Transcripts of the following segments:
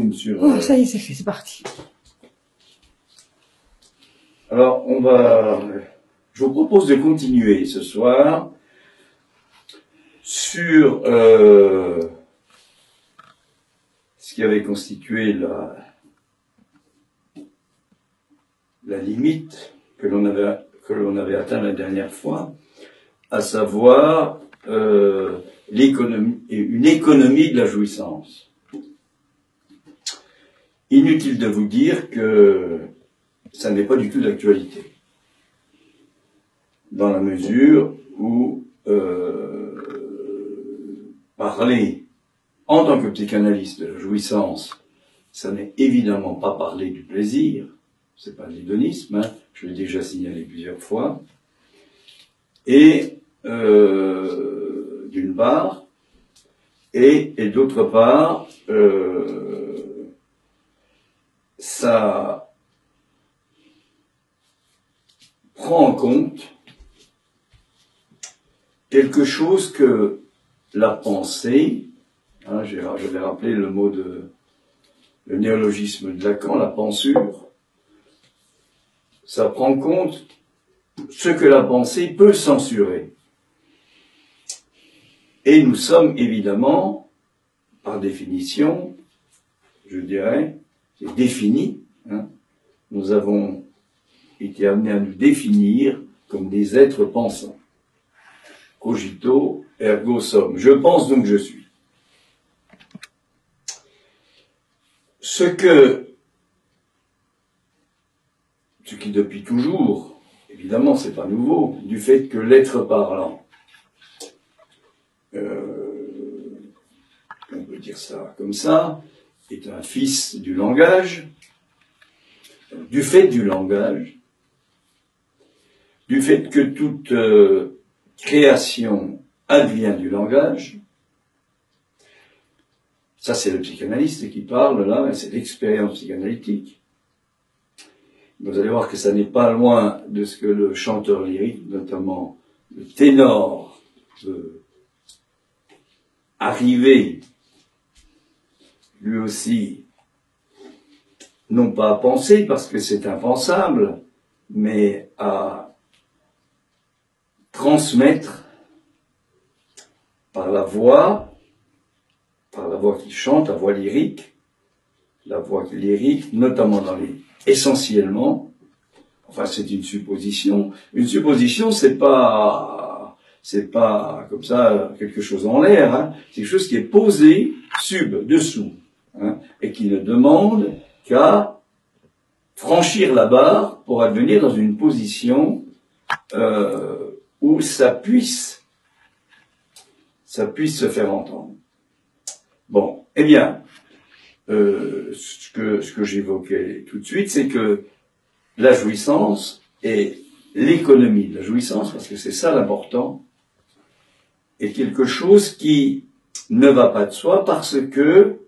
zoom sur... Oh, ça y est, c'est fait, c'est parti. Alors, je vous propose de continuer ce soir sur ce qui avait constitué la limite que l'on avait atteint la dernière fois, à savoir une économie de la jouissance. Inutile de vous dire que ça n'est pas du tout d'actualité, dans la mesure où parler en tant que psychanalyste de la jouissance, ça n'est évidemment pas parler du plaisir, c'est pas de l'hédonisme, hein, je l'ai déjà signalé plusieurs fois, et d'une part, et d'autre part, ça prend en compte quelque chose que la pensée, hein, je vais rappeler le néologisme de Lacan, la pensure, ça prend en compte ce que la pensée peut censurer. Et nous sommes évidemment, par définition, je dirais, c'est défini, hein, nous avons été amenés à nous définir comme des êtres pensants. Cogito, ergo sum. Je pense donc je suis. Ce qui depuis toujours, évidemment c'est pas nouveau, du fait que l'être parlant, on peut dire ça comme ça, est un fils du langage, du fait du langage, du fait que toute création advient du langage, ça c'est le psychanalyste qui parle là, c'est l'expérience psychanalytique. Vous allez voir que ça n'est pas loin de ce que le chanteur lyrique, notamment le ténor, peut arriver lui aussi, non pas à penser, parce que c'est impensable, mais à transmettre par la voix qui chante, la voix lyrique, notamment essentiellement, enfin c'est une supposition. Une supposition, c'est pas comme ça quelque chose en l'air, hein. C'est quelque chose qui est posé dessous, hein, et qui ne demande qu'à franchir la barre pour advenir dans une position où ça puisse se faire entendre. Bon, eh bien, ce que j'évoquais tout de suite, c'est que la jouissance et l'économie de la jouissance, parce que c'est ça l'important, est quelque chose qui ne va pas de soi parce que,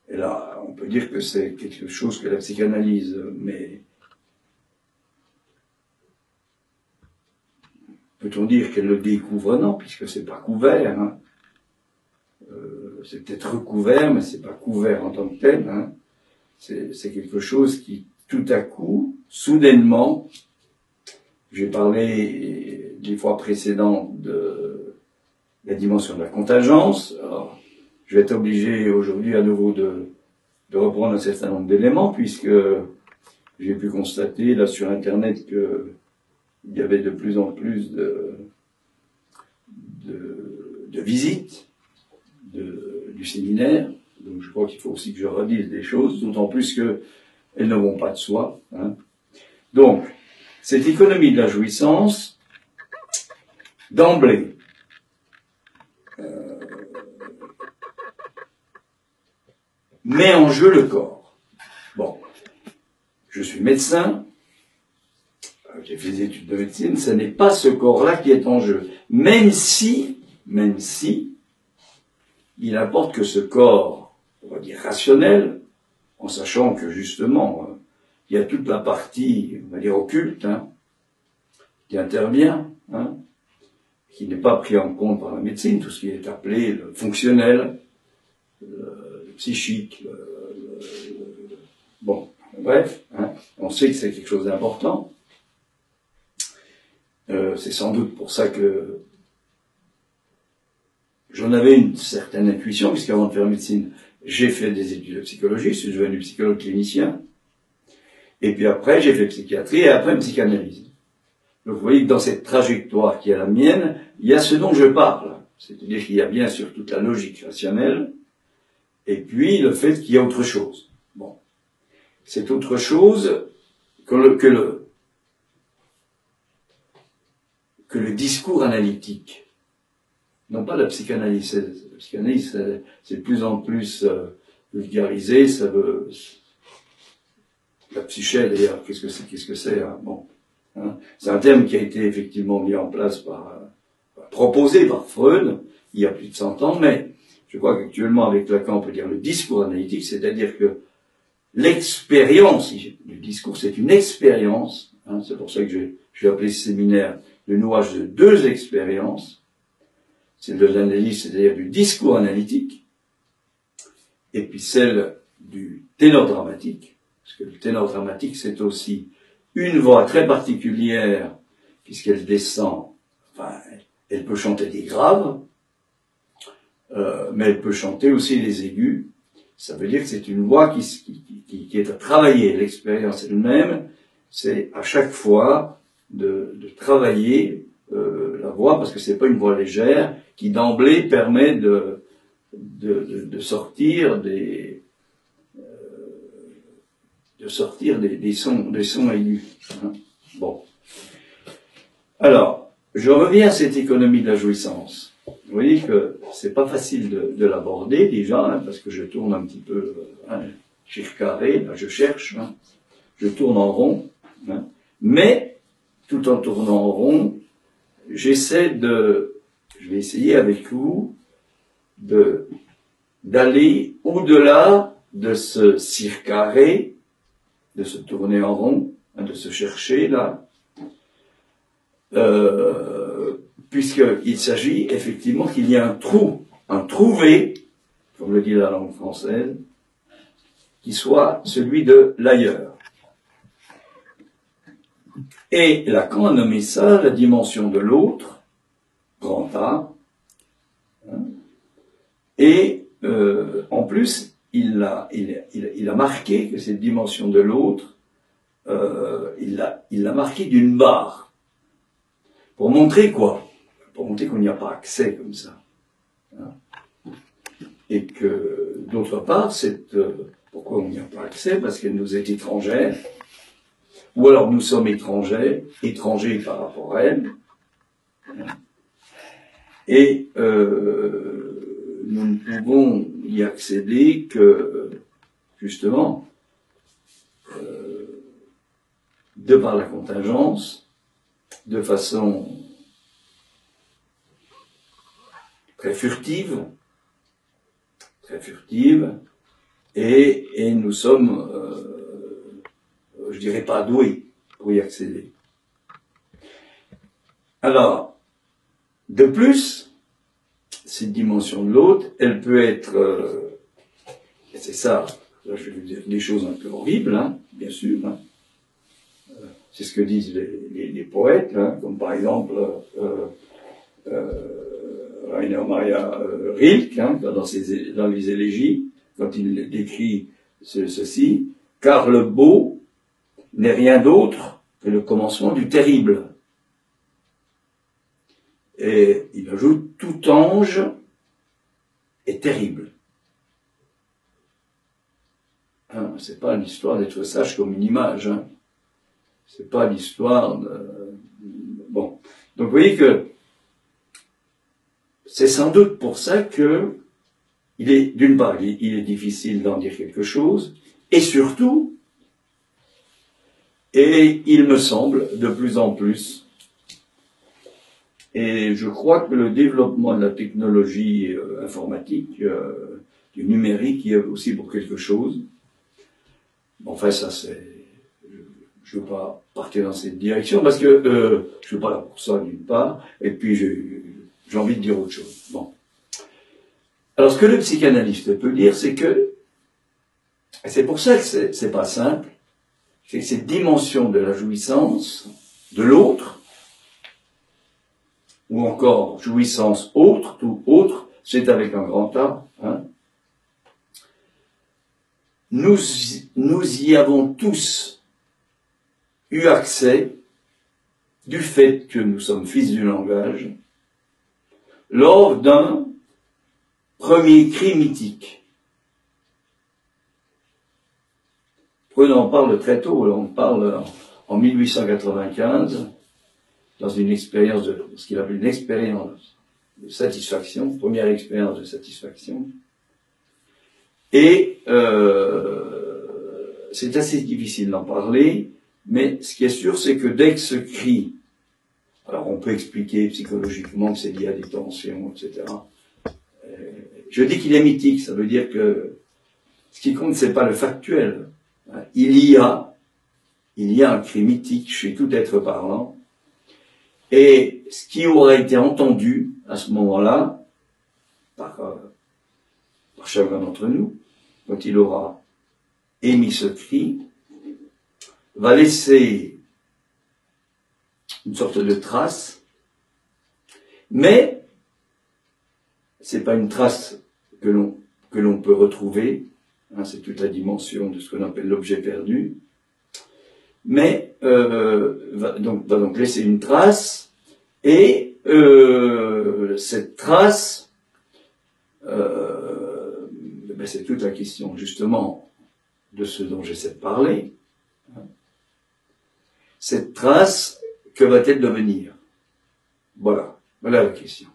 et là on peut dire que c'est quelque chose que la psychanalyse, mais peut-on dire qu'elle le découvre? Non, puisque c'est pas couvert, hein. C'est peut-être recouvert, mais c'est pas couvert en tant que tel, hein. C'est quelque chose qui, tout à coup, soudainement, j'ai parlé les fois précédentes de la dimension de la contingence. Alors, je vais être obligé aujourd'hui à nouveau de reprendre un certain nombre d'éléments, puisque j'ai pu constater là sur Internet que il y avait de plus en plus de visites du séminaire. Donc je crois qu'il faut aussi que je redise des choses, d'autant plus qu'elles ne vont pas de soi, hein. Donc, cette économie de la jouissance, d'emblée, met en jeu le corps. Bon, je suis médecin, j'ai fait des études de médecine, ce n'est pas ce corps-là qui est en jeu. Même si, il importe que ce corps, on va dire rationnel, en sachant que justement, il y a toute la partie, on va dire occulte, hein, qui intervient, hein, qui n'est pas pris en compte par la médecine, tout ce qui est appelé le fonctionnel, le psychique, bon, bref, hein, on sait que c'est quelque chose d'important. C'est sans doute pour ça que j'en avais une certaine intuition, puisqu'avant de faire médecine, j'ai fait des études de psychologie, je suis devenu psychologue clinicien. Et puis après, j'ai fait psychiatrie et après psychanalyse. Donc vous voyez que dans cette trajectoire qui est la mienne, il y a ce dont je parle. C'est-à-dire qu'il y a bien sûr toute la logique rationnelle, et puis le fait qu'il y a autre chose. Bon. C'est autre chose que le discours analytique. Non pas la psychanalyse. La psychanalyse, c'est de plus en plus vulgarisé, ça veut... La psyché, d'ailleurs, qu'est-ce que c'est hein, bon, hein, c'est un terme qui a été effectivement mis en place proposé par Freud, il y a plus de 100 ans, mais je crois qu'actuellement, avec Lacan, on peut dire le discours analytique, c'est-à-dire que l'expérience du discours, c'est une expérience, hein, c'est pour ça que j'ai appelé ce séminaire le nouage de deux expériences, c'est de l'analyse, c'est-à-dire du discours analytique, et puis celle du ténor dramatique, parce que le ténor dramatique, c'est aussi une voix très particulière, puisqu'elle descend, enfin, elle peut chanter des graves, mais elle peut chanter aussi les aigus. Ça veut dire que c'est une voix qui est à travailler. L'expérience elle-même, c'est à chaque fois de travailler la voix, parce que c'est pas une voix légère, qui d'emblée permet de sortir des sons aigus. Hein. Bon. Alors, je reviens à cette économie de la jouissance. Vous voyez que c'est pas facile de l'aborder déjà, hein, parce que je tourne un petit peu, carré, là, je cherche, hein, je tourne en rond, hein, mais tout en tournant en rond, je vais essayer avec vous d'aller au-delà de ce circarré, de se tourner en rond, hein, de se chercher là, puisqu'il s'agit effectivement qu'il y a un trouvé, comme le dit la langue française, qui soit celui de l'ailleurs. Et Lacan a nommé ça la dimension de l'autre, grand A, hein, et en plus, il a marqué que cette dimension de l'autre, il l'a marqué d'une barre. Pour montrer quoi? Pour montrer qu'on n'y a pas accès comme ça. Hein. Et que, d'autre part, pourquoi on n'y a pas accès? Parce qu'elle nous est étrangère. Ou alors nous sommes étrangers par rapport à elle. Et nous ne pouvons y accéder que, justement, de par la contingence, de façon très furtive, et nous sommes, je dirais pas doués pour y accéder. Alors, de plus, cette dimension de l'autre, elle peut être, et c'est ça, là je vais vous dire des choses un peu horribles, hein, bien sûr, hein. C'est ce que disent les poètes, hein, comme par exemple Rainer Maria Rilke, hein, dans les élégies, quand il décrit ceci, car le beau n'est rien d'autre que le commencement du terrible. Et il ajoute, tout ange est terrible. Hein, c'est pas l'histoire d'être sage comme une image, hein. C'est pas l'histoire de... Bon. Donc vous voyez que c'est sans doute pour ça que d'une part, il est difficile d'en dire quelque chose, et surtout, et il me semble de plus en plus, et je crois que le développement de la technologie informatique, du numérique, y est aussi pour quelque chose. Enfin, ça c'est... Je ne veux pas partir dans cette direction, parce que je ne suis pas là pour ça, d'une part, et puis j'ai envie de dire autre chose. Bon. Alors, ce que le psychanalyste peut dire, c'est que Et c'est pour ça que c'est pas simple, c'est que cette dimension de la jouissance de l'autre, ou encore jouissance autre, tout autre, c'est avec un grand A, hein. Nous y avons tous eu accès du fait que nous sommes fils du langage lors d'un premier cri mythique. On parle très tôt, on parle en 1895, dans une expérience ce qu'il appelle une expérience de satisfaction, première expérience de satisfaction. Et c'est assez difficile d'en parler, mais ce qui est sûr, c'est que dès que ce cri, alors on peut expliquer psychologiquement que c'est lié à des tensions, etc. Je dis qu'il est mythique, ça veut dire que ce qui compte, c'est pas le factuel. Il y a un cri mythique chez tout être parlant, et ce qui aura été entendu à ce moment-là, par chacun d'entre nous, quand il aura émis ce cri, va laisser une sorte de trace, mais c'est pas une trace que l'on peut retrouver, hein, c'est toute la dimension de ce qu'on appelle l'objet perdu, mais va donc laisser une trace, et cette trace, c'est toute la question justement de ce dont j'essaie de parler. Cette trace, que va-t-elle devenir? Voilà la question.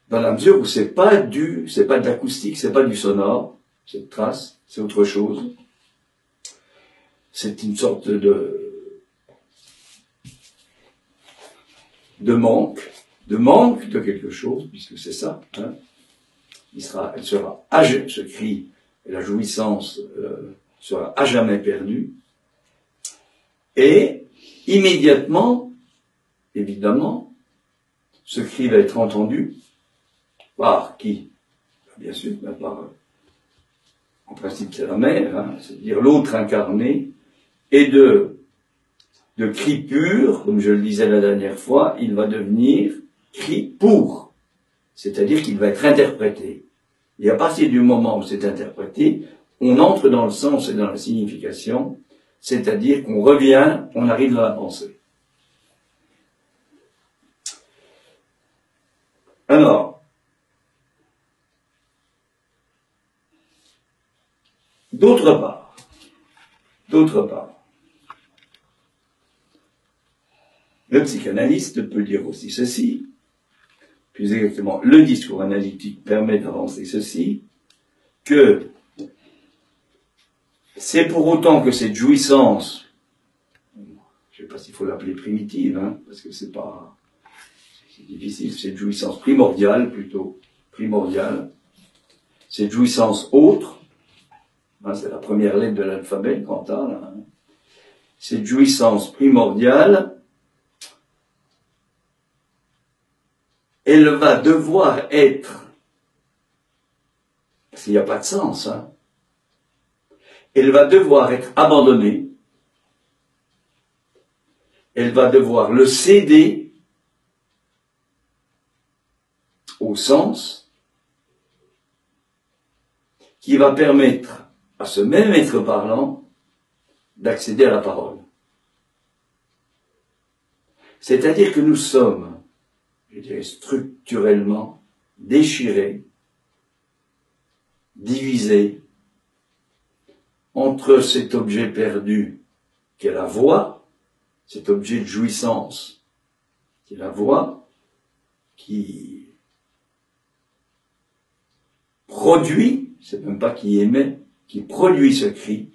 Dans la mesure où c'est pas de l'acoustique, c'est pas du sonore, cette trace, c'est autre chose. C'est une sorte de manque de quelque chose, puisque c'est ça, hein. Ce cri et la jouissance sera à jamais perdue. Et immédiatement, évidemment, ce cri va être entendu par qui? Bien sûr, en principe c'est la mère, hein, c'est-à-dire l'autre incarné, et de cri pur, comme je le disais la dernière fois, il va devenir cri pour, c'est-à-dire qu'il va être interprété. Et à partir du moment où c'est interprété, on entre dans le sens et dans la signification, c'est-à-dire qu'on revient, on arrive dans la pensée. Alors, d'autre part, le psychanalyste peut dire aussi ceci, plus exactement, le discours analytique permet d'avancer ceci, que c'est pour autant que cette jouissance, je ne sais pas s'il faut l'appeler primitive, hein, parce que c'est difficile, cette jouissance primordiale plutôt, cette jouissance autre, hein, c'est la première lettre de l'alphabet, grand A, là, hein, cette jouissance primordiale, elle va devoir être, parce qu'il n'y a pas de sens, hein, elle va devoir être abandonnée, elle va devoir le céder au sens qui va permettre à ce même être parlant d'accéder à la parole. C'est-à-dire que nous sommes, je dirais, structurellement déchirés, divisés entre cet objet perdu qu'est la voix, cet objet de jouissance qui est la voix, qui produit, c'est même pas qui émet, qui produit ce cri,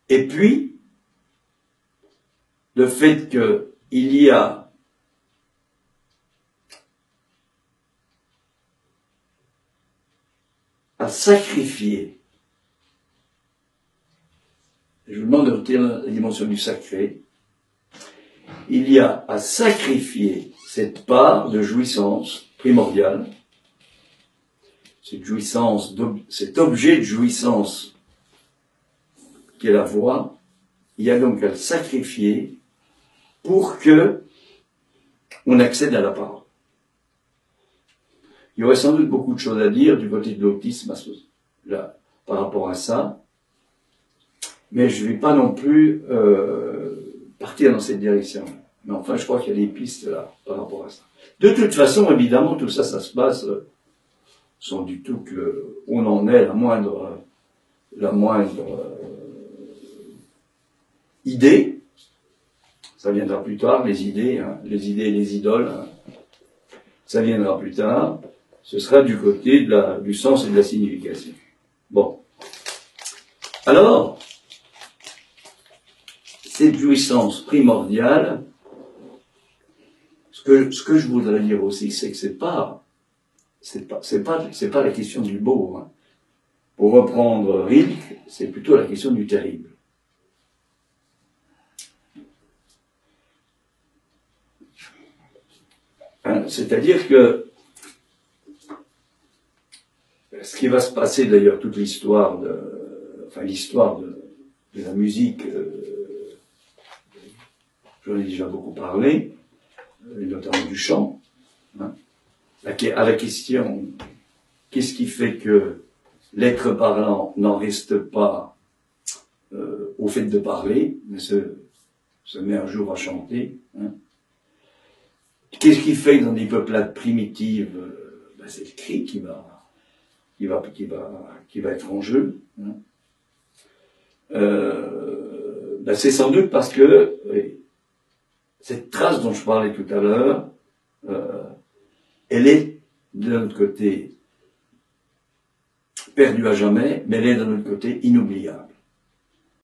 et puis le fait qu'il y a à sacrifier. Je vous demande de retenir la dimension du sacré. Il y a à sacrifier cette part de jouissance primordiale, cette jouissance, cet objet de jouissance qui est la voix, il y a donc à le sacrifier pour que on accède à la parole. Il y aurait sans doute beaucoup de choses à dire du côté de l'autisme là, par rapport à ça, mais je ne vais pas non plus partir dans cette direction. Mais enfin, je crois qu'il y a des pistes là par rapport à ça. De toute façon, évidemment, tout ça, ça se passe sans du tout qu'on en ait la moindre idée. Ça viendra plus tard, les idées et les idoles. Hein. Ça viendra plus tard. Ce sera du côté du sens et de la signification. Bon. Alors, cette jouissance primordiale, ce que je voudrais dire aussi, c'est que c'est pas la question du beau. Hein. Pour reprendre Rilke, c'est plutôt la question du terrible. Hein, c'est-à-dire que ce qui va se passer d'ailleurs, toute l'histoire de la musique, j'en ai déjà beaucoup parlé, notamment du chant, hein, à la question, qu'est-ce qui fait que l'être parlant n'en reste pas au fait de parler, mais se met un jour à chanter, hein. Qu'est-ce qui fait que dans des peuplades primitives, c'est le cri qui va être en jeu. Hein. C'est sans doute parce que cette trace dont je parlais tout à l'heure, elle est de notre côté perdue à jamais, mais elle est de notre côté inoubliable.